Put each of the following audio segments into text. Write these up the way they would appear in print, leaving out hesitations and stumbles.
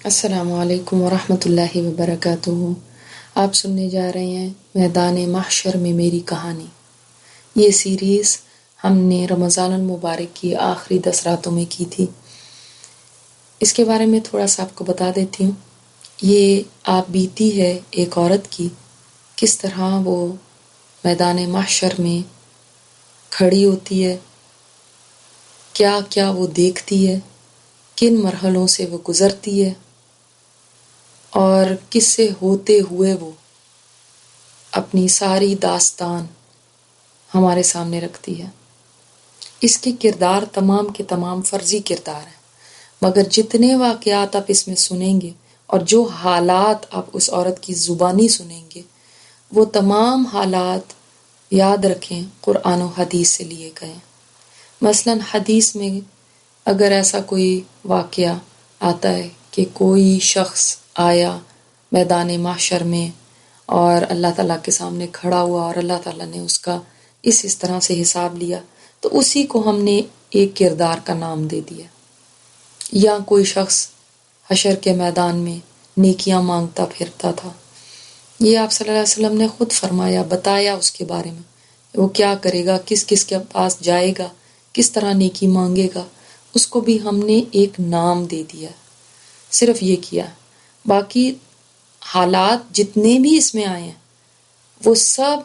السلام علیکم ورحمۃ اللہ وبرکاتہ۔ آپ سننے جا رہے ہیں میدان محشر میں میری کہانی۔ یہ سیریز ہم نے رمضان المبارک کی آخری 10 راتوں میں کی تھی۔ اس کے بارے میں تھوڑا سا آپ کو بتا دیتی ہوں۔ یہ آپ بیتی ہے ایک عورت کی، کس طرح وہ میدان محشر میں کھڑی ہوتی ہے، کیا کیا وہ دیکھتی ہے، کن مرحلوں سے وہ گزرتی ہے، اور کس سے ہوتے ہوئے وہ اپنی ساری داستان ہمارے سامنے رکھتی ہے۔ اس کے کردار تمام کے تمام فرضی کردار ہیں، مگر جتنے واقعات آپ اس میں سنیں گے اور جو حالات آپ اس عورت کی زبانی سنیں گے، وہ تمام حالات یاد رکھیں قرآن و حدیث سے لیے گئے۔ مثلا حدیث میں اگر ایسا کوئی واقعہ آتا ہے کہ کوئی شخص آیا میدان محشر میں اور اللہ تعالیٰ کے سامنے کھڑا ہوا اور اللہ تعالیٰ نے اس کا اس طرح سے حساب لیا، تو اسی کو ہم نے ایک کردار کا نام دے دیا۔ یا کوئی شخص حشر کے میدان میں نیکیاں مانگتا پھرتا تھا، یہ آپ صلی اللہ علیہ وسلم نے خود فرمایا، بتایا اس کے بارے میں وہ کیا کرے گا، کس کس کے پاس جائے گا، کس طرح نیکی مانگے گا، اس کو بھی ہم نے ایک نام دے دیا۔ صرف یہ کیا، باقی حالات جتنے بھی اس میں آئے ہیں وہ سب،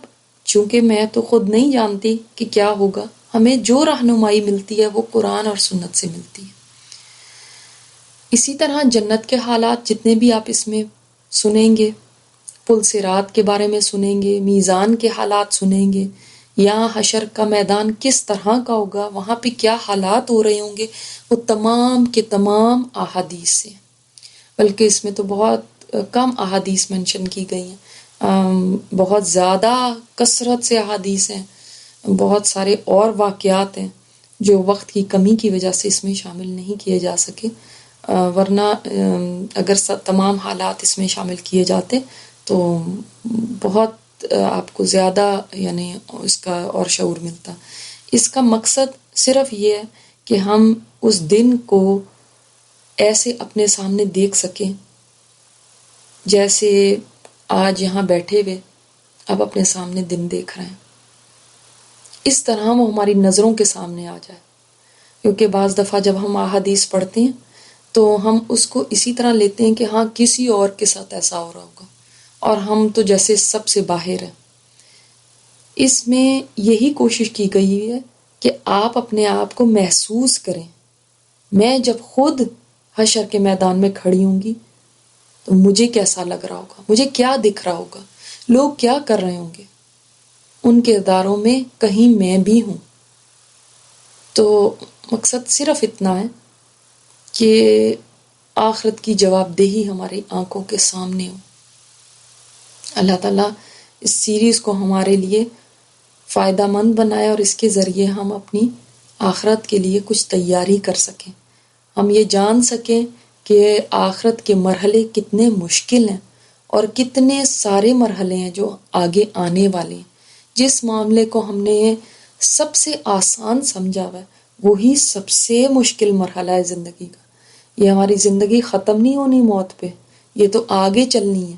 چونکہ میں تو خود نہیں جانتی کہ کیا ہوگا، ہمیں جو رہنمائی ملتی ہے وہ قرآن اور سنت سے ملتی ہے۔ اسی طرح جنت کے حالات جتنے بھی آپ اس میں سنیں گے، پل صراط کے بارے میں سنیں گے، میزان کے حالات سنیں گے، یا حشر کا میدان کس طرح کا ہوگا، وہاں پہ کیا حالات ہو رہے ہوں گے، وہ تمام کے تمام احادیث سے، بلکہ اس میں تو بہت کم احادیث منشن کی گئی ہیں، بہت زیادہ کثرت سے احادیث ہیں، بہت سارے اور واقعات ہیں جو وقت کی کمی کی وجہ سے اس میں شامل نہیں کیے جا سکے، ورنہ اگر تمام حالات اس میں شامل کیے جاتے تو بہت آپ کو زیادہ یعنی اس کا اور شعور ملتا۔ اس کا مقصد صرف یہ ہے کہ ہم اس دن کو ایسے اپنے سامنے دیکھ سکیں جیسے آج یہاں بیٹھے ہوئے اب اپنے سامنے دن دیکھ رہے ہیں، اس طرح وہ ہماری نظروں کے سامنے آ جائے۔ کیونکہ بعض دفعہ جب ہم احادیث پڑھتے ہیں تو ہم اس کو اسی طرح لیتے ہیں کہ ہاں کسی اور کے ساتھ ایسا ہو رہا ہوگا اور ہم تو جیسے سب سے باہر ہیں۔ اس میں یہی کوشش کی گئی ہے کہ آپ اپنے آپ کو محسوس کریں، میں جب خود حشر کے میدان میں کھڑی ہوں گی تو مجھے کیسا لگ رہا ہوگا، مجھے کیا دکھ رہا ہوگا، لوگ کیا کر رہے ہوں گے، ان کرداروں میں کہیں میں بھی ہوں۔ تو مقصد صرف اتنا ہے کہ آخرت کی جواب دہی ہماری آنکھوں کے سامنے ہو۔ اللہ تعالیٰ اس سیریز کو ہمارے لیے فائدہ مند بنائے اور اس کے ذریعے ہم اپنی آخرت کے لیے کچھ تیاری کر سکیں، ہم یہ جان سکیں کہ آخرت کے مرحلے کتنے مشکل ہیں اور کتنے سارے مرحلے ہیں جو آگے آنے والے ہیں۔ جس معاملے کو ہم نے سب سے آسان سمجھا ہوا ہے وہی سب سے مشکل مرحلہ ہے زندگی کا۔ یہ ہماری زندگی ختم نہیں ہونی موت پہ، یہ تو آگے چلنی ہے۔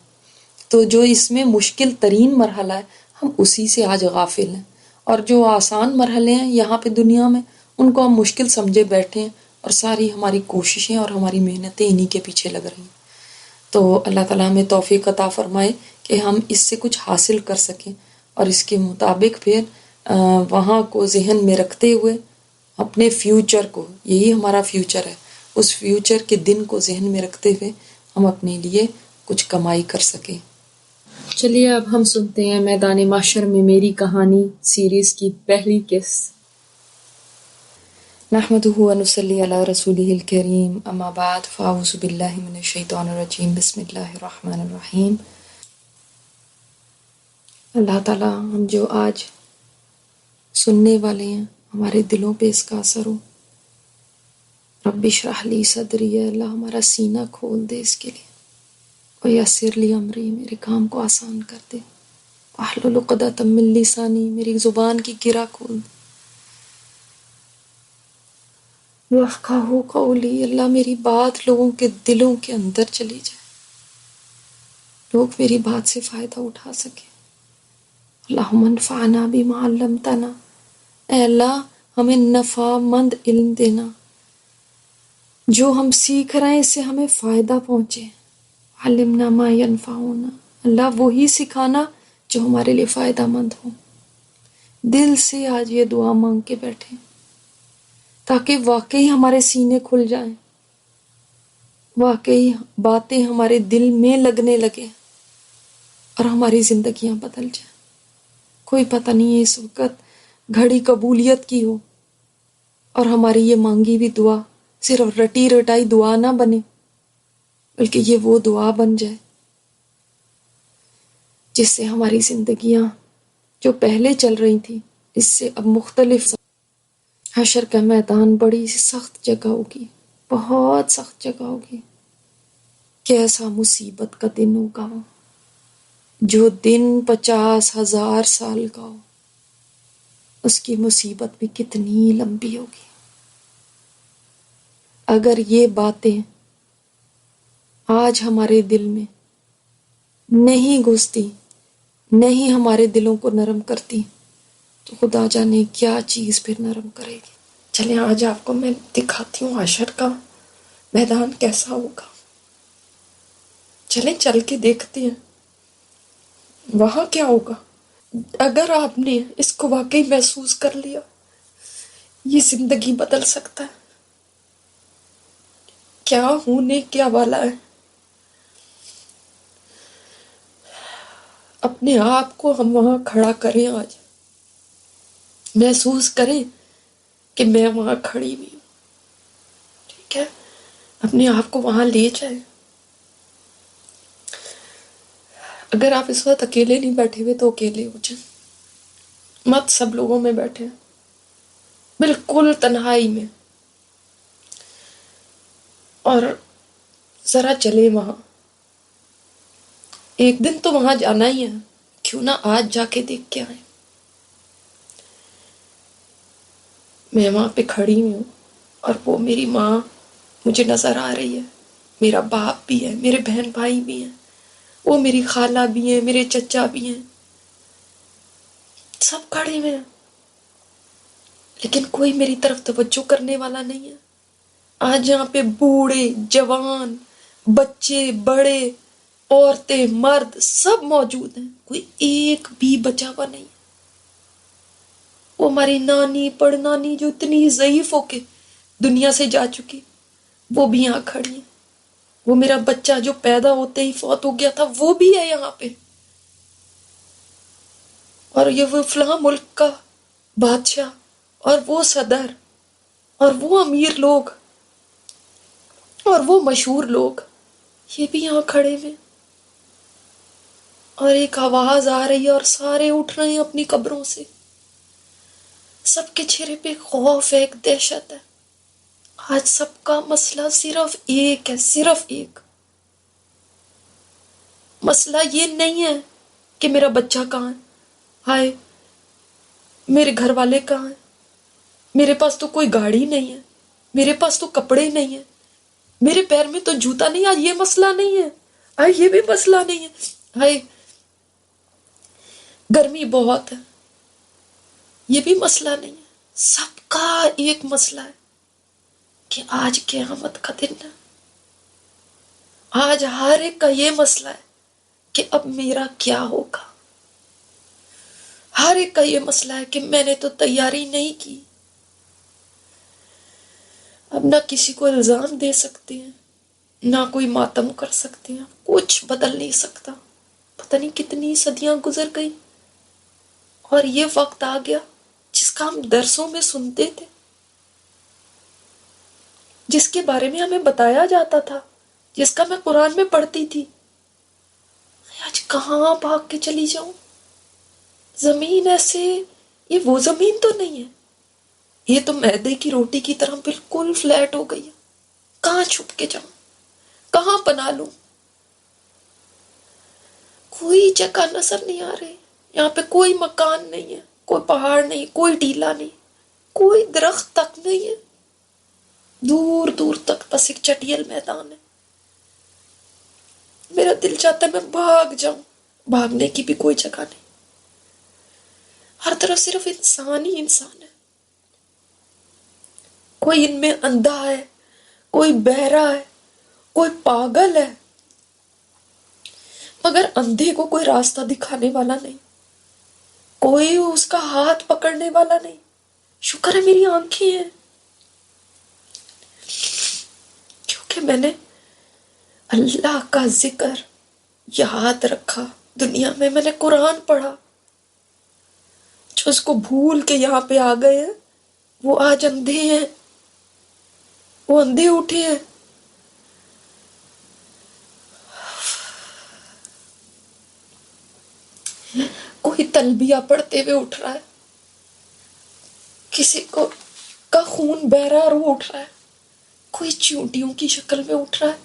تو جو اس میں مشکل ترین مرحلہ ہے ہم اسی سے آج غافل ہیں، اور جو آسان مرحلے ہیں یہاں پہ دنیا میں ان کو ہم مشکل سمجھے بیٹھے ہیں، اور ساری ہماری کوششیں اور ہماری محنتیں انہی کے پیچھے لگ رہی ہیں۔ تو اللہ تعالیٰ ہمیں توفیق عطا فرمائے کہ ہم اس سے کچھ حاصل کر سکیں اور اس کے مطابق پھر وہاں کو ذہن میں رکھتے ہوئے اپنے فیوچر کو، یہی ہمارا فیوچر ہے، اس فیوچر کے دن کو ذہن میں رکھتے ہوئے ہم اپنے لیے کچھ کمائی کر سکیں۔ چلیے اب ہم سنتے ہیں میدان محشر میں میری کہانی سیریز کی پہلی قسط۔ نحمدہ و نصلی علی رسولہ الکریم، اما بعد فاعوذ باللہ من الشیطان الرجیم، بسم اللہ الرحمن الرحیم۔ اللہ تعالیٰ ہم جو آج سننے والے ہیں ہمارے دلوں پہ اس کا اثر ہو۔ رب اشرح لی صدری، اللہ ہمارا سینہ کھول دے اس کے لیے، ویسر لی امری، میرے کام کو آسان کر دے، واحلل عقدۃ من لسانی، میری زبان کی گرہ کھول دے۔ وَافْقَهُ قَوْلِي، اللہ میری بات لوگوں کے دلوں کے اندر چلی جائے، لوگ میری بات سے فائدہ اٹھا سکیں۔ اللہم انفعنا بما علمتنا، اے اللہ ہمیں نفع مند علم دینا، جو ہم سیکھ رہے ہیں اس سے ہمیں فائدہ پہنچے۔ علمنا ما ینفعنا، اللہ وہی سکھانا جو ہمارے لیے فائدہ مند ہو۔ دل سے آج یہ دعا مانگ کے بیٹھیں تاکہ واقعی ہمارے سینے کھل جائیں، واقعی باتیں ہمارے دل میں لگنے لگے اور ہماری زندگیاں بدل جائیں۔ کوئی پتہ نہیں ہے اس وقت گھڑی قبولیت کی ہو اور ہماری یہ مانگی بھی دعا صرف رٹی رٹائی دعا نہ بنے، بلکہ یہ وہ دعا بن جائے جس سے ہماری زندگیاں جو پہلے چل رہی تھی اس سے اب مختلف۔ حشر کا میدان بڑی سخت جگہ ہوگی، بہت سخت جگہ ہوگی۔ کیسا مصیبت کا دن ہوگا وہ، جو دن 50,000 سال کا ہو اس کی مصیبت بھی کتنی لمبی ہوگی۔ اگر یہ باتیں آج ہمارے دل میں نہیں گھستی، نہیں ہمارے دلوں کو نرم کرتی، تو خدا جانے کیا چیز پھر نرم کرے گی۔ چلیں آج آپ کو میں دکھاتی ہوں حشر کا میدان کیسا ہوگا۔ چلیں چل کے دیکھتے ہیں وہاں کیا ہوگا۔ اگر آپ نے اس کو واقعی محسوس کر لیا، یہ زندگی بدل سکتا ہے۔ کیا ہونے کیا والا ہے، اپنے آپ کو ہم وہاں کھڑا کریں، آج محسوس کریں کہ میں وہاں کھڑی ہوئی ہوں، ٹھیک ہے، اپنے آپ کو وہاں لے جائیں۔ اگر آپ اس وقت اکیلے نہیں بیٹھے ہوئے تو اکیلے ہو جائیں، مت سب لوگوں میں بیٹھے، بالکل تنہائی میں، اور ذرا چلے وہاں۔ ایک دن تو وہاں جانا ہی ہے، کیوں نہ آج جا کے دیکھ کے آئیں۔ میں وہاں پہ کھڑی ہوئی ہوں اور وہ میری ماں مجھے نظر آ رہی ہے، میرا باپ بھی ہے، میرے بہن بھائی بھی ہیں، وہ میری خالہ بھی ہیں، میرے چچا بھی ہیں، سب کھڑے ہوئے ہیں، لیکن کوئی میری طرف توجہ کرنے والا نہیں ہے۔ آج یہاں پہ بوڑھے جوان بچے بڑے عورتیں مرد سب موجود ہیں، کوئی ایک بھی بچا ہوا نہیں۔ وہ ہماری نانی پڑنانی جو اتنی ضعیف ہو کے دنیا سے جا چکی، وہ بھی یہاں کھڑی ہیں۔ وہ میرا بچہ جو پیدا ہوتے ہی فوت ہو گیا تھا وہ بھی ہے یہاں پہ، اور یہ وہ فلاں ملک کا بادشاہ اور وہ صدر اور وہ امیر لوگ اور وہ مشہور لوگ، یہ بھی یہاں کھڑے ہوئے، اور ایک آواز آ رہی ہے اور سارے اٹھ رہے ہیں اپنی قبروں سے۔ سب کے چہرے پہ خوف ہے، ایک دہشت ہے۔ آج سب کا مسئلہ صرف ایک ہے، صرف ایک مسئلہ یہ نہیں ہے کہ میرا بچہ کہاں ہے، ہائے میرے گھر والے کہاں ہیں، میرے پاس تو کوئی گاڑی نہیں ہے، میرے پاس تو کپڑے نہیں ہیں، میرے پیر میں تو جوتا نہیں۔ آج یہ مسئلہ نہیں ہے، ہائے یہ بھی مسئلہ نہیں ہے، ہائے گرمی بہت ہے، یہ بھی مسئلہ نہیں ہے۔ سب کا ایک مسئلہ ہے کہ آج قیامت کا دن ہے۔ آج ہر ایک کا یہ مسئلہ ہے کہ اب میرا کیا ہوگا۔ ہر ایک کا یہ مسئلہ ہے کہ میں نے تو تیاری نہیں کی۔ اب نہ کسی کو الزام دے سکتے ہیں، نہ کوئی ماتم کر سکتے ہیں، کچھ بدل نہیں سکتا۔ پتہ نہیں کتنی صدیاں گزر گئی اور یہ وقت آ گیا جس کا ہم درسوں میں سنتے تھے، جس کے بارے میں ہمیں بتایا جاتا تھا، جس کا میں قرآن میں پڑھتی تھی۔ آج کہاں بھاگ کے چلی جاؤں؟ زمین ایسے، یہ وہ زمین تو نہیں ہے، یہ تو میدے کی روٹی کی طرح بالکل فلیٹ ہو گئی ہے۔ کہاں چھپ کے جاؤں، کہاں پناہ لوں؟ کوئی جگہ نظر نہیں آ رہی، یہاں پہ کوئی مکان نہیں ہے، کوئی پہاڑ نہیں، کوئی ٹیلا نہیں، کوئی درخت تک نہیں ہے۔ دور دور تک بس ایک چٹیل میدان ہے. میرا دل چاہتا ہے میں بھاگ جاؤں، بھاگنے کی بھی کوئی جگہ نہیں. ہر طرف صرف انسان ہی انسان ہے. کوئی ان میں اندھا ہے، کوئی بہرا ہے، کوئی پاگل ہے، مگر اندھے کو کوئی راستہ دکھانے والا نہیں، کوئی اس کا ہاتھ پکڑنے والا نہیں. شکر ہے میری آنکھیں ہیں، کیونکہ میں نے اللہ کا ذکر یاد رکھا. دنیا میں نے قرآن پڑھا. جو اس کو بھول کے یہاں پہ آ گئے ہیں وہ آج اندھے ہیں، وہ اندھے اٹھے ہیں. کوئی تلبیہ پڑھتے ہوئے اٹھ رہا ہے، کسی کو کا خون بہ رہا ہے اور وہ اٹھ رہا ہے. کوئی چیونٹیوں کی شکل میں اٹھ رہا ہے.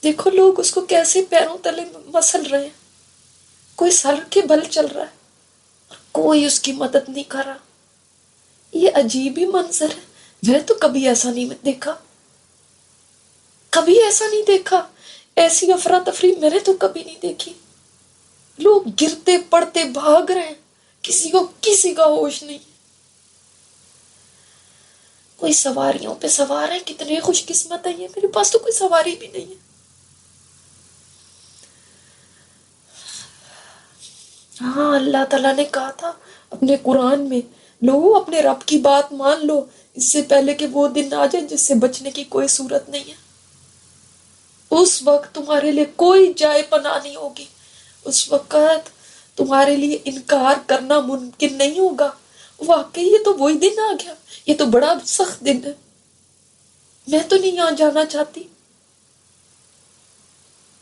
دیکھو لوگ اس کو کیسے پیروں تلے مسل رہے ہیں. کوئی سر کے بل چل رہا ہے، کوئی اس کی مدد نہیں کر رہا. یہ عجیب ہی منظر ہے. میں تو کبھی ایسا نہیں دیکھا، کبھی ایسا نہیں دیکھا. ایسی افراتفری میں نے تو کبھی نہیں دیکھی. لوگ گرتے پڑتے بھاگ رہے ہیں، کسی کو کسی کا ہوش نہیں. کوئی سواریوں پہ سوار ہے. کتنے خوش قسمت ہے یہ. میرے پاس تو کوئی سواری بھی نہیں ہے. ہاں، اللہ تعالیٰ نے کہا تھا اپنے قرآن میں، لو اپنے رب کی بات مان لو اس سے پہلے کہ وہ دن آ جائے جس سے بچنے کی کوئی صورت نہیں ہے. اس وقت تمہارے لیے کوئی جائے پناہ نہیں ہوگی. اس وقت تمہارے لیے انکار کرنا ممکن نہیں ہوگا. واقعی یہ تو وہی دن آ گیا. یہ تو بڑا سخت دن ہے. میں تو نہیں یہاں جانا چاہتی.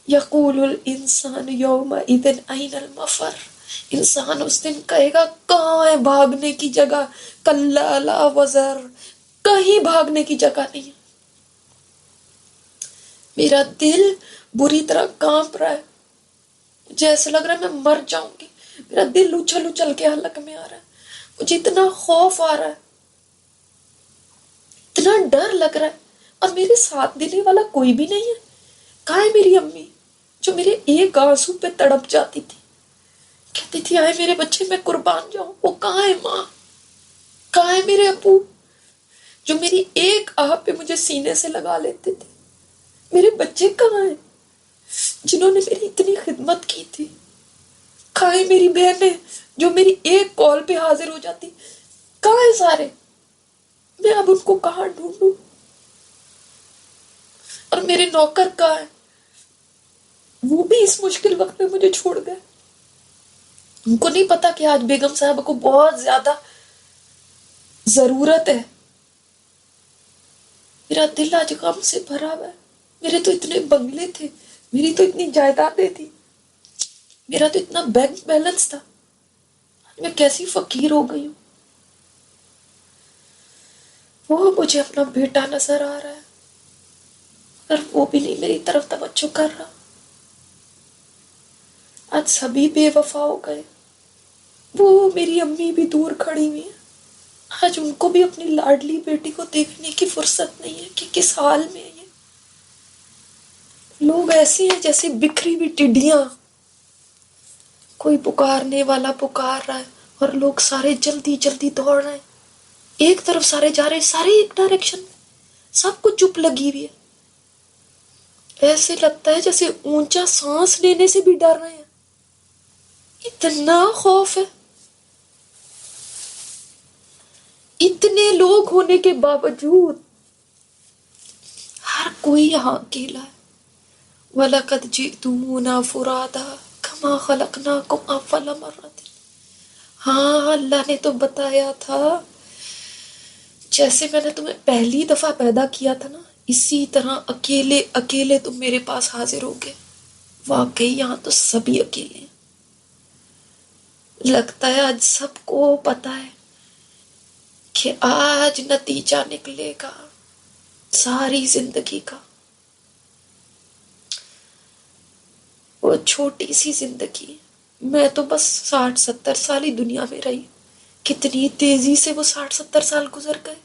یقول الانسان یومئذ این المفر. انسان اس دن کہے گا کہاں ہے بھاگنے کی جگہ. کلا لا وزر. کہیں بھاگنے کی جگہ نہیں ہے. میرا دل بری طرح کانپ رہا ہے. مجھے ایسا لگ رہا ہے میں مر جاؤں گی. میرا دل اچھل اچھل کے حلق میں آ رہا ہے. مجھے اتنا خوف آ رہا ہے، اتنا ڈر لگ رہا ہے. اور میرے ساتھ دینے والا کوئی بھی نہیں ہے. کہاں ہے میری امی جو میرے ایک آنسو پہ تڑپ جاتی تھی، کہتی تھی آئے میرے بچے میں قربان جاؤں. وہ کہاں ہے ماں؟ کہاں ہے میرے ابو جو میری ایک آہ پہ مجھے سینے سے لگا لیتے تھے؟ میرے بچے کہاں ہیں جنہوں نے میری اتنی خدمت کی تھی؟ کہاں ہے میری بہنیں جو میری ایک کال پہ حاضر ہو جاتی؟ کہاں ہے سارے؟ میں اب ان کو کہاں ڈھونڈوں؟ اور میرے نوکر کہاں ہیں؟ وہ بھی اس مشکل وقت میں مجھے چھوڑ گئے. ان کو نہیں پتا کہ آج بیگم صاحب کو بہت زیادہ ضرورت ہے. میرا دل آج غم سے بھرا ہوا ہے. میرے تو اتنے بنگلے تھے، میری تو اتنی جائیدادیں تھی، میرا تو اتنا بینک بیلنس تھا. آج میں کیسی فقیر ہو گئی ہوں. وہ مجھے اپنا بیٹا نظر آ رہا ہے، اور وہ بھی نہیں میری طرف توجہ کر رہا. آج سبھی بے وفا ہو گئے. وہ میری امی بھی دور کھڑی ہوئی ہیں. آج ان کو بھی اپنی لاڈلی بیٹی کو دیکھنے کی فرصت نہیں ہے کہ کس حال میں ہے یہ. لوگ ایسے ہیں جیسے بکھری ہوئی ٹڈیاں. کوئی پکارنے والا پکار رہا ہے اور لوگ سارے جلدی جلدی دوڑ رہے ہیں. ایک طرف سارے جا رہے ہیں، سارے ایک ڈائریکشن میں. سب کو چپ لگی ہوئی ہے. ایسے لگتا ہے جیسے اونچا سانس لینے سے بھی ڈر رہے ہیں. اتنا خوف ہے. اتنے لوگ ہونے کے باوجود ہر کوئی یہاں اکیلا ہے. وَلَقَدْ جِئْتُمُونَا فُرَادَىٰ كَمَا خَلَقْنَاكُمْ أَوَّلَ مَرَّةٍ. ہاں، اللہ نے تو بتایا تھا جیسے میں نے تمہیں پہلی دفعہ پیدا کیا تھا نا، اسی طرح اکیلے اکیلے تم میرے پاس حاضر ہو گئے. واقعی یہاں تو سبھی اکیلے ہیں. لگتا ہے آج سب کو پتا ہے کہ آج نتیجہ نکلے گا ساری زندگی کا. وہ چھوٹی سی زندگی. میں تو بس 60-70 سال ہی دنیا میں رہی. کتنی تیزی سے وہ 60-70 سال گزر گئے.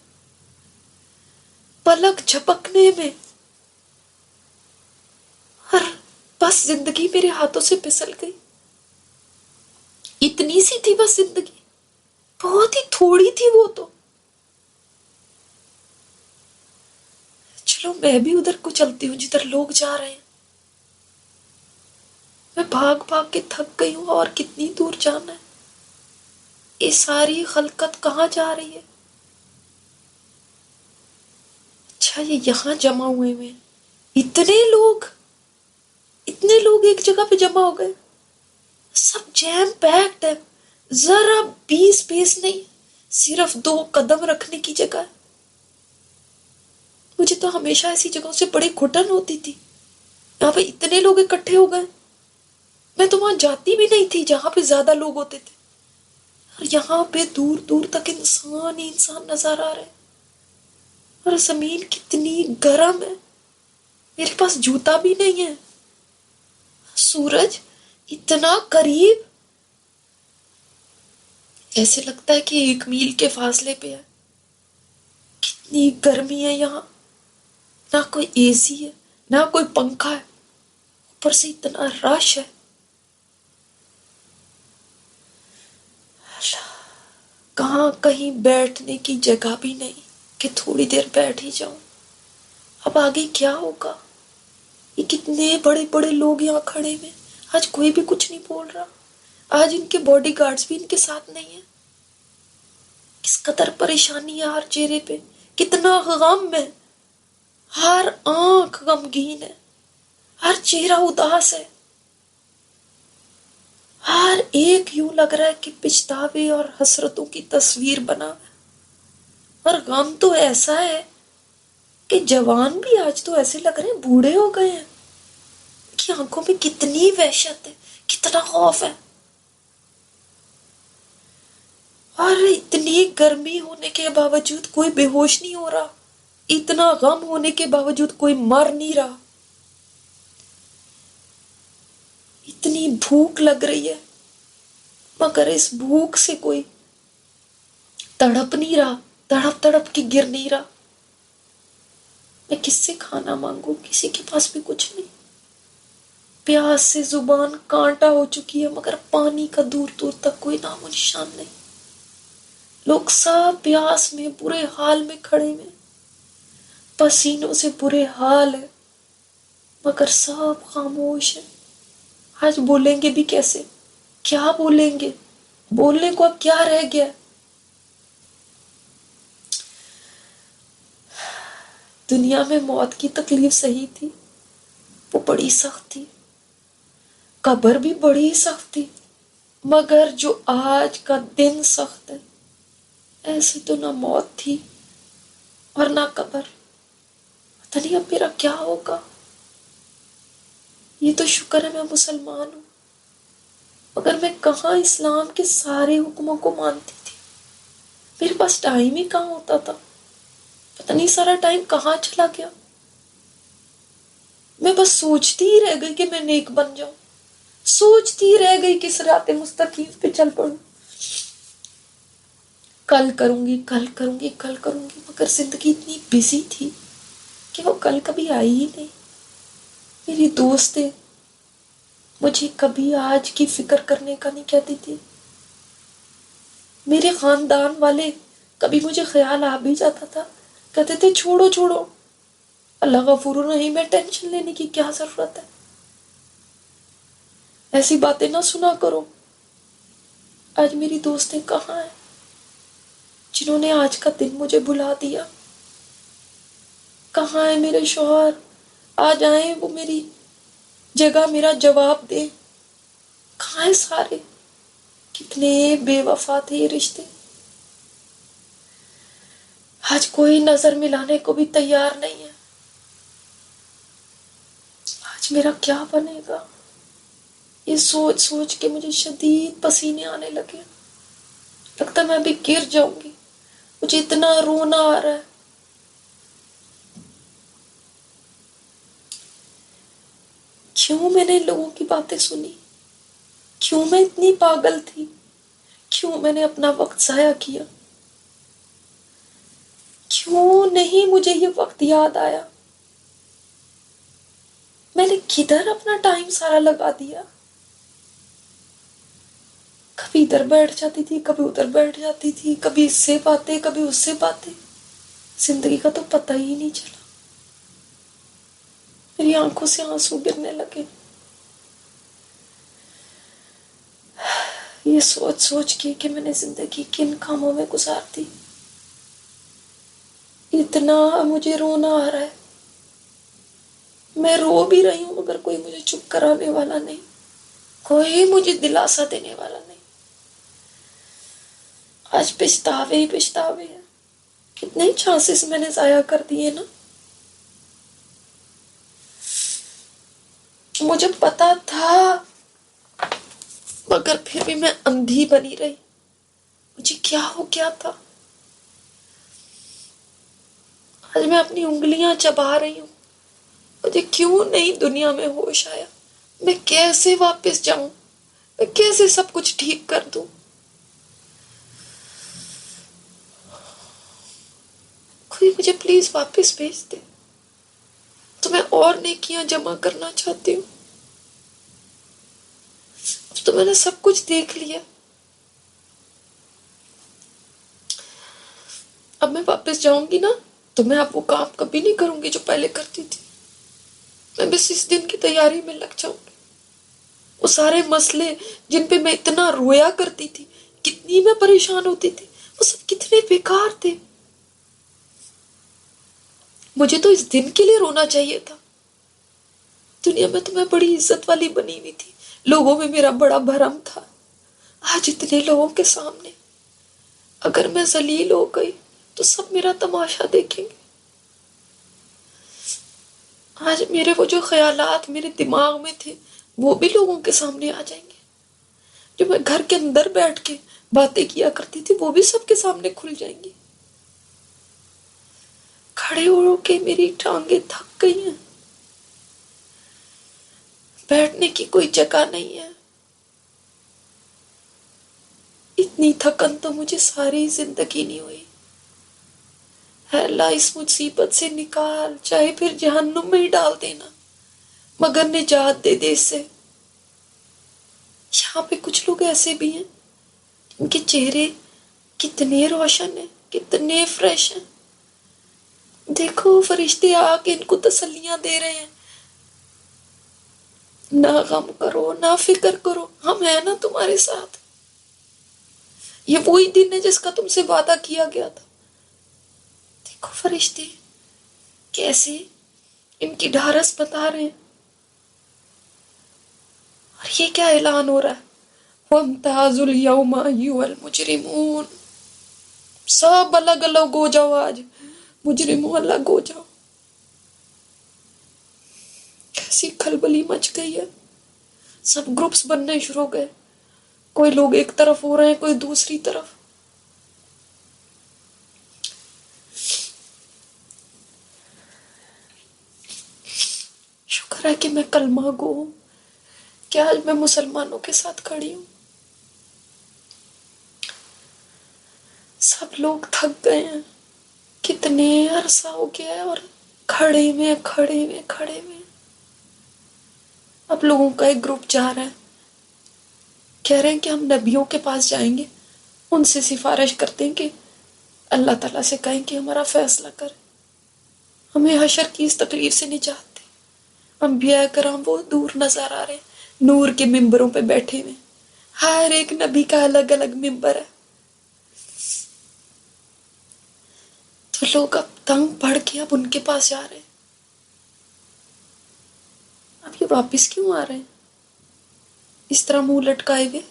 پلک جھپکنے میں، اور بس زندگی میرے ہاتھوں سے پھسل گئی. اتنی سی تھی بس زندگی، بہت ہی تھوڑی تھی وہ تو. چلو میں بھی ادھر کو چلتی ہوں جدھر لوگ جا رہے ہیں. میں بھاگ بھاگ کے تھک گئی ہوں، اور کتنی دور جانا ہے. یہ ساری خلقت کہاں جا رہی ہے؟ اچھا یہ یہاں جمع ہوئے ہوئے ہیں. اتنے لوگ ایک جگہ پہ جمع ہو گئے، سب جیم پیکڈ ہے. ذرا بیس بیس نہیں، صرف 2 قدم رکھنے کی جگہ ہے. مجھے تو ہمیشہ ایسی جگہوں سے بڑی گھٹن ہوتی تھی. یہاں پہ اتنے لوگ اکٹھے ہو گئے، میں تو وہاں جاتی بھی نہیں تھی جہاں پہ زیادہ لوگ ہوتے تھے. اور یہاں پہ دور دور تک انسان ہی انسان نظر آ رہے ہیں. اور زمین کتنی گرم ہے، میرے پاس جوتا بھی نہیں ہے. سورج اتنا قریب، ایسے لگتا ہے کہ 1 میل کے فاصلے پہ ہے. کتنی گرمی ہے یہاں، نہ کوئی اے سی ہے نہ کوئی پنکھا ہے، اوپر سے اتنا رش ہے. کہاں کہیں بیٹھنے کی جگہ بھی نہیں کہ تھوڑی دیر بیٹھ ہی جاؤں. اب آگے کیا ہوگا؟ یہ کتنے بڑے بڑے لوگ یہاں کھڑے ہوئے، آج کوئی بھی کچھ نہیں بول رہا. آج ان کے باڈی گارڈز بھی ان کے ساتھ نہیں ہیں. کس قدر پریشانی ہے ہر چہرے پہ، کتنا غم ہے. ہر آنکھ غمگین ہے، ہر چہرہ اداس ہے. ہر ایک یوں لگ رہا ہے کہ پچھتاوے اور حسرتوں کی تصویر بنا ہے. اور غم تو ایسا ہے کہ جوان بھی آج تو ایسے لگ رہے ہیں بوڑھے ہو گئے ہیں. کہ آنکھوں میں کتنی وحشت ہے، کتنا خوف ہے. اور اتنی گرمی ہونے کے باوجود کوئی بے ہوش نہیں ہو رہا، اتنا غم ہونے کے باوجود کوئی مر نہیں رہا. اتنی بھوک لگ رہی ہے مگر اس بھوک سے کوئی تڑپ نہیں رہا، تڑپ تڑپ کے گر نہیں رہا. میں کس سے کھانا مانگوں؟ کسی کے پاس بھی کچھ نہیں. پیاس سے زبان کانٹا ہو چکی ہے مگر پانی کا دور دور تک کوئی نام و نشان نہیں. لوگ سب پیاس میں برے حال میں کھڑے ہیں، پسینوں سے برے حال ہے مگر سب خاموش ہے. آج بولیں گے بھی کیسے؟ کیا بولیں گے؟ بولنے کو اب کیا رہ گیا؟ دنیا میں موت کی تکلیف صحیح تھی، وہ بڑی سخت تھی. قبر بھی بڑی سخت تھی، مگر جو آج کا دن سخت ہے، ایسی تو نہ موت تھی اور نہ قبر. پتہ نہیں اب میرا کیا ہوگا. یہ تو شکر ہے میں مسلمان ہوں، مگر میں کہاں اسلام کے سارے حکموں کو مانتی تھی. میرے پاس ٹائم ہی کہاں ہوتا تھا. پتہ نہیں سارا ٹائم کہاں چلا گیا. میں بس سوچتی ہی رہ گئی کہ میں نیک بن جاؤں، سوچتی ہی رہ گئی کہ صراط مستقیم پہ چل پڑوں. کل کروں گی کل کروں گی کل کروں گی، مگر زندگی اتنی بزی تھی کہ وہ کل کبھی آئی ہی نہیں. میری دوستیں مجھے کبھی آج کی فکر کرنے کا نہیں کہتی تھی. میرے خاندان والے کبھی مجھے خیال آ بھی جاتا تھا کہتے تھے چھوڑو چھوڑو، اللہ غفور الرحیم ہے، ٹینشن لینے کی کیا ضرورت ہے، ایسی باتیں نہ سنا کرو. آج میری دوستیں کہاں ہیں جنہوں نے آج کا دن مجھے بھلا دیا؟ کہاں ہے میرے شوہر؟ آج آئیں وہ میری جگہ میرا جواب دیں. کہاں ہے سارے؟ کتنے بے وفا تھے یہ رشتے، آج کوئی نظر ملانے کو بھی تیار نہیں ہے. آج میرا کیا بنے گا؟ یہ سوچ سوچ کے مجھے شدید پسینے آنے لگے، لگتا میں بھی گر جاؤں گی. مجھے اتنا رونا آ رہا ہے. کیوں میں نے لوگوں کی باتیں سنی؟ کیوں میں اتنی پاگل تھی؟ کیوں میں نے اپنا وقت ضائع کیا؟ کیوں نہیں مجھے یہ وقت یاد آیا؟ میں نے کدھر اپنا ٹائم سارا لگا دیا؟ کبھی ادھر بیٹھ جاتی تھی، کبھی ادھر بیٹھ جاتی تھی، کبھی اس سے باتیں، کبھی اس سے باتیں، زندگی کا تو پتہ ہی نہیں چلا۔ میری آنکھوں سے آنسو گرنے لگے، یہ سوچ سوچ کے کہ میں نے زندگی کن کاموں میں گزار دی۔ اتنا مجھے رونا آ رہا ہے، میں رو بھی رہی ہوں مگر کوئی مجھے چپ کرانے والا نہیں، کوئی مجھے دلاسا دینے والا نہیں۔ آج پچھتاوے ہی پچھتاوے ہیں، کتنے چانسز میں نے ضائع کر دیے نا۔ مجھے پتا تھا مگر پھر بھی میں اندھی بنی رہی۔ مجھے کیا ہو گیا تھا؟ آج میں اپنی انگلیاں چبا رہی ہوں، مجھے کیوں نہیں دنیا میں ہوش آیا؟ میں کیسے واپس جاؤں؟ میں کیسے سب کچھ ٹھیک کر دوں؟ کوئی مجھے پلیز واپس بھیج دے، تو میں اور نیکیاں جمع کرنا چاہتی ہوں۔ اب تو میں نے سب کچھ دیکھ لیا، اب میں واپس جاؤں گی نا تو میں اب وہ کام کبھی نہیں کروں گی جو پہلے کرتی تھی۔ میں بس اس دن کی تیاری میں لگ جاؤں گی۔ وہ سارے مسئلے جن پہ میں اتنا رویا کرتی تھی، کتنی میں پریشان ہوتی تھی، وہ سب کتنے بیکار تھے۔ مجھے تو اس دن کے لیے رونا چاہیے تھا۔ دنیا میں تو میں بڑی عزت والی بنی ہوئی تھی، لوگوں میں میرا بڑا بھرم تھا۔ آج اتنے لوگوں کے سامنے اگر میں ذلیل ہو گئی تو سب میرا تماشا دیکھیں گے۔ آج میرے وہ جو خیالات میرے دماغ میں تھے وہ بھی لوگوں کے سامنے آ جائیں گے۔ جو میں گھر کے اندر بیٹھ کے باتیں کیا کرتی تھی وہ بھی سب کے سامنے کھل جائیں گی۔ کھڑے ہو کے میری ٹانگیں تھک گئی ہیں، بیٹھنے کی کوئی جگہ نہیں ہے۔ اتنی تھکن تو مجھے ساری زندگی نہیں ہوئی۔ اے اللہ اس مصیبت سے نکال، چاہے پھر جہنم میں ہی ڈال دینا، مگر نجات دے دے اس سے۔ یہاں پہ کچھ لوگ ایسے بھی ہیں ان کے چہرے کتنے روشن ہیں، کتنے فریش ہیں۔ دیکھو فرشتے آ کے ان کو تسلیاں دے رہے ہیں، نہ غم کرو، نہ فکر کرو، ہم ہیں نا تمہارے ساتھ۔ یہ وہی دن ہے جس کا تم سے وعدہ کیا گیا تھا۔ دیکھو فرشتے کیسے ان کی ڈھارس بتا رہے ہیں۔ اور یہ کیا اعلان ہو رہا ہے؟ وَامْتَازُوا الْيَوْمَ أَيُّهَا الْمُجْرِمُونَ، سب الگ الگ ہو جاؤ، آج مجرموں الگ ہو جاؤ۔ کیسی کھلبلی مچ گئی ہے، سب گروپس بننے شروع ہو گئے، کوئی لوگ ایک طرف ہو رہے ہیں، کوئی دوسری طرف۔ شکر ہے کہ میں کلمہ گو ہوں، کہ آج میں مسلمانوں کے ساتھ کھڑی ہوں۔ سب لوگ تھک گئے ہیں، کتنے عرصہ ہو گیا ہے، اور کھڑے میں کھڑے میں کھڑے میں۔ اب لوگوں کا ایک گروپ جا رہا ہے، کہہ رہے ہیں کہ ہم نبیوں کے پاس جائیں گے، ان سے سفارش کرتے ہیں کہ اللہ تعالیٰ سے کہیں کہ ہمارا فیصلہ کرے، ہمیں حشر کی اس تکلیف سے نجات دے۔ انبیاء کرام وہ دور نظر آ رہے ہیں، نور کے ممبروں پہ بیٹھے ہوئے، ہر ایک نبی کا الگ الگ ممبر ہے۔ تو لوگ اب تنگ پڑھ کے اب ان کے پاس جا رہے ہیں۔ اب یہ واپس کیوں آ رہے ہیں اس طرح منہ لٹکائے ہوئے؟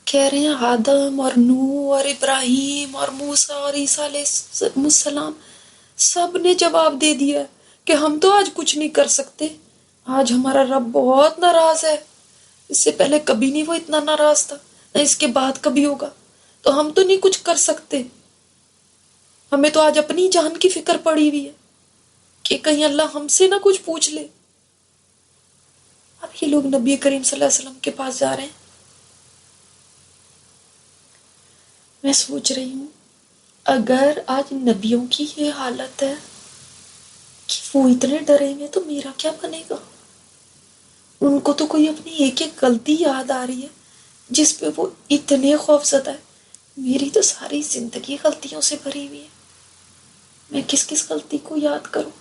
کہہ رہے ہیں آدم اور نوح اور ابراہیم اور موسیٰ اور عیسیٰ علیہ السلام سب نے جواب دے دیا کہ ہم تو آج کچھ نہیں کر سکتے، آج ہمارا رب بہت ناراض ہے، اس سے پہلے کبھی نہیں وہ اتنا ناراض تھا، نہ اس کے بعد کبھی ہوگا، تو ہم تو نہیں کچھ کر سکتے، ہمیں تو آج اپنی جان کی فکر پڑی ہوئی ہے کہ کہیں اللہ ہم سے نہ کچھ پوچھ لے۔ اب یہ لوگ نبی کریم صلی اللہ علیہ وسلم کے پاس جا رہے ہیں۔ میں سوچ رہی ہوں اگر آج نبیوں کی یہ حالت ہے کہ وہ اتنے ڈرے ہوئے تو میرا کیا بنے گا؟ ان کو تو کوئی اپنی ایک ایک غلطی یاد آ رہی ہے جس پہ وہ اتنے خوف زدہ ہے. میری تو ساری زندگی غلطیوں سے بھری ہوئی ہے. میں کس کس غلطی کو یاد کروں؟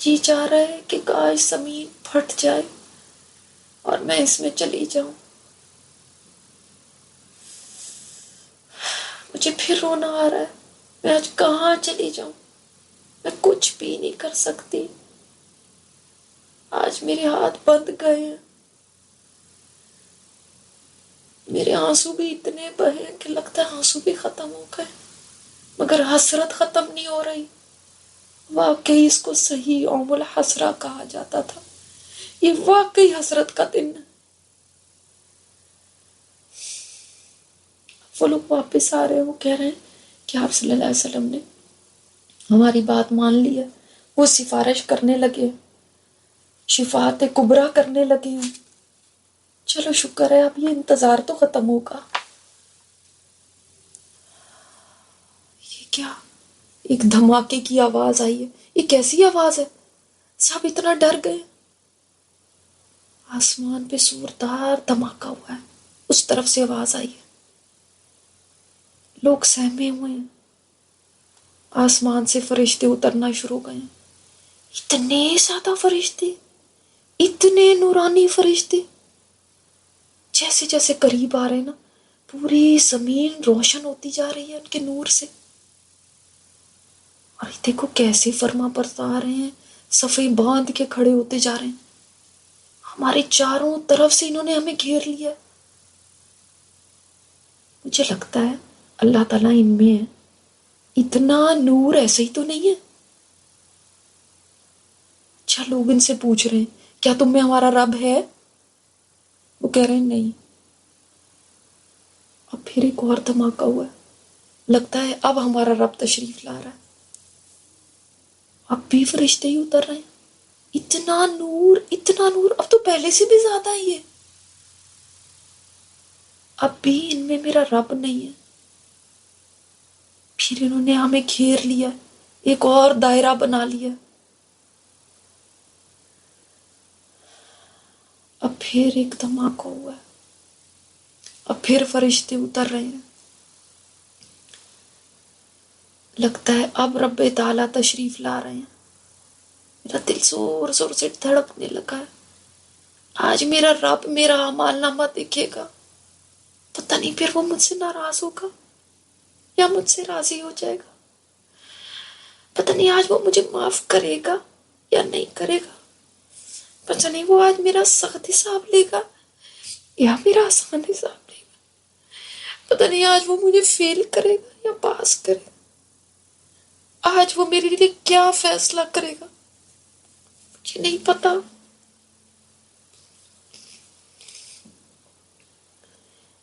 جی چاہ رہا ہے کہ کاش زمین پھٹ جائے اور میں اس میں چلی جاؤں. مجھے پھر رونا آ رہا ہے. میں آج کہاں چلی جاؤں؟ میں کچھ بھی نہیں کر سکتی. آج میرے ہاتھ بندھ گئے ہیں. میرے آنسو بھی اتنے بہے کہ لگتا ہے آنسو بھی ختم ہو گئے، مگر حسرت ختم نہیں ہو رہی. واقعی اس کو صحیح یوم الحسرہ کہا جاتا تھا. یہ واقعی حسرت کا دن ہے. وہ لوگ واپس آ رہے ہیں، وہ کہہ رہے ہیں کہ آپ صلی اللہ علیہ وسلم نے ہماری بات مان لی ہے. وہ سفارش کرنے لگے، شفاعت کبریٰ کرنے لگے ہیں. چلو شکر ہے اب یہ انتظار تو ختم ہوگا. یہ کیا؟ ایک دھماکے کی آواز آئی ہے. یہ کیسی آواز ہے؟ سب اتنا ڈر گئے. آسمان پہ زوردار دھماکہ ہوا ہے. اس طرف سے آواز آئی ہے. لوگ سہمے ہوئے ہیں. آسمان سے فرشتے اترنا شروع ہو گئے ہیں. اتنے زیادہ فرشتے، اتنے نورانی فرشتے. جیسے جیسے قریب آ رہے ہیں نا، پوری زمین روشن ہوتی جا رہی ہے ان کے نور سے. اور دیکھو کیسے فرما بردار رہے ہیں، صفیں باندھ کے کھڑے ہوتے جا رہے ہیں. ہمارے چاروں طرف سے انہوں نے ہمیں گھیر لیا. مجھے لگتا ہے اللہ تعالیٰ ان میں ہے. اتنا نور ایسے ہی تو نہیں ہے. اچھا لوگ ان سے پوچھ رہے ہیں کیا تم میں ہمارا رب ہے؟ وہ کہہ رہے ہیں نہیں. اب پھر ایک اور دھماکہ ہوا ہے. لگتا ہے اب ہمارا رب تشریف لا رہا ہے. اب بھی فرشتے ہی اتر رہے ہیں. اتنا نور، اتنا نور. اب تو پہلے سے بھی زیادہ ہی ہے. اب بھی ان میں میرا رب نہیں ہے. پھر انہوں نے ہمیں گھیر لیا، ایک اور دائرہ بنا لیا. اب پھر ایک دھماکہ ہوا ہے. اب پھر فرشتے اتر رہے ہیں. لگتا ہے اب رب تعالیٰ تشریف لا رہے ہیں. میرا دل زور زور سے دھڑکنے لگا ہے. آج میرا رب میرا اعمال نامہ دیکھے گا. پتہ نہیں پھر وہ مجھ سے ناراض ہوگا یا مجھ سے راضی ہو جائے گا. پتہ نہیں آج وہ مجھے معاف کرے گا یا نہیں کرے گا. پتہ نہیں وہ آج میرا سخت حساب لے گا یا میرا آسان حساب لے گا. پتہ نہیں آج وہ مجھے فیل کرے گا یا پاس کرے گا. آج وہ میرے لیے کیا فیصلہ کرے گا مجھے نہیں پتا.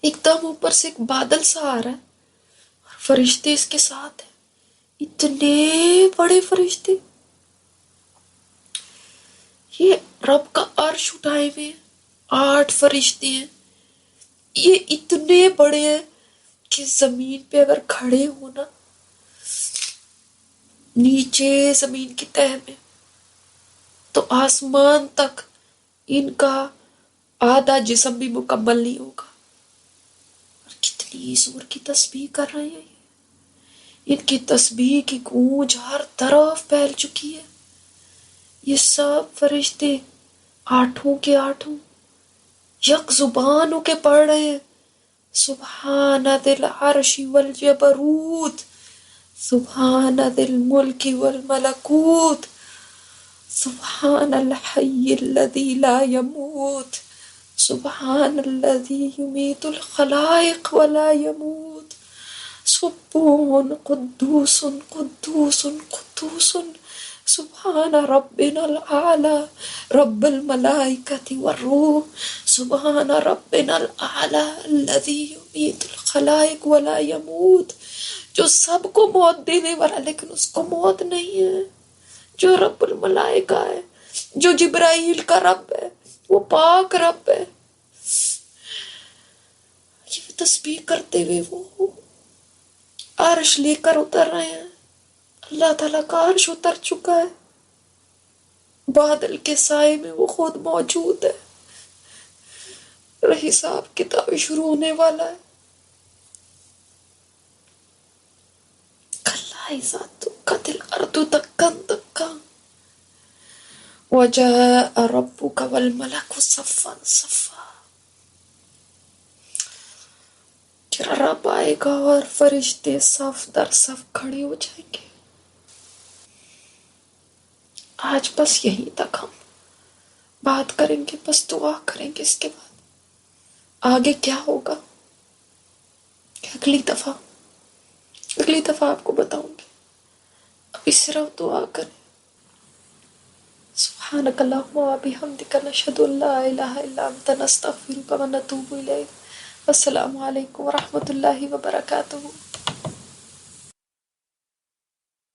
ایک دم اوپر سے ایک بادل سا آ رہا ہے اور فرشتے اس کے ساتھ ہیں. اتنے بڑے فرشتے. یہ رب کا عرش اٹھائے ہوئے ہیں. 8 فرشتے ہیں. یہ اتنے بڑے ہیں کہ زمین پہ اگر کھڑے ہو نا، نیچے زمین کی تہہ میں، تو آسمان تک ان کا آدھا جسم بھی مکمل نہیں ہوگا. اور کتنی زور کی تسبیح کر رہے ہیں. ان کی تسبیح کی گونج ہر طرف پھیل چکی ہے. یہ سب فرشتے 8 کے 8 یک زبان ہو کے پڑھ رہے ہیں. سبحان ذی العرش والجبروت، سبحان ذی الملک والملکوت، سبحان الحی الذی لا يموت، سبحان الذی یمیت الخلائق ولا يموت، سبون قدوس قدوس قدوس، سبحان ربنا الأعلى رب الملائکة والروح، سبحان ربنا الأعلى الذي يميت الخلائق ولا يموت. جو سب کو موت دینے والا لیکن اس کو موت نہیں ہے، جو رب الملائکہ ہے، جو جبرائیل کا رب ہے، وہ پاک رب ہے. یہ تسبیح کرتے ہوئے وہ عرش لے کر اتر رہے ہیں. اللہ تعالیٰ کا عرش اتر چکا ہے. بادل کے سائے میں وہ خود موجود ہے. حساب کتاب شروع ہونے والا ہے. کلا اذا دکت الارض دکا دکا وجاء ربک والملک صفا صفا. کہ رب آئے گا اور فرشتے صف در صف کھڑے ہو جائیں گے. آج بس یہیں تک ہم بات کریں گے، بس دعا کریں گے. اس کے بعد آگے کیا ہوگا اگلی دفعہ آپ کو بتاؤں گی. ابھی صرف دعا کریں. سبحانک اللہم و بحمدک نشہد ان لا الہ الا انت نستغفرک و نتوب الیک. السلام علیکم و رحمۃ اللہ وبرکاتہ.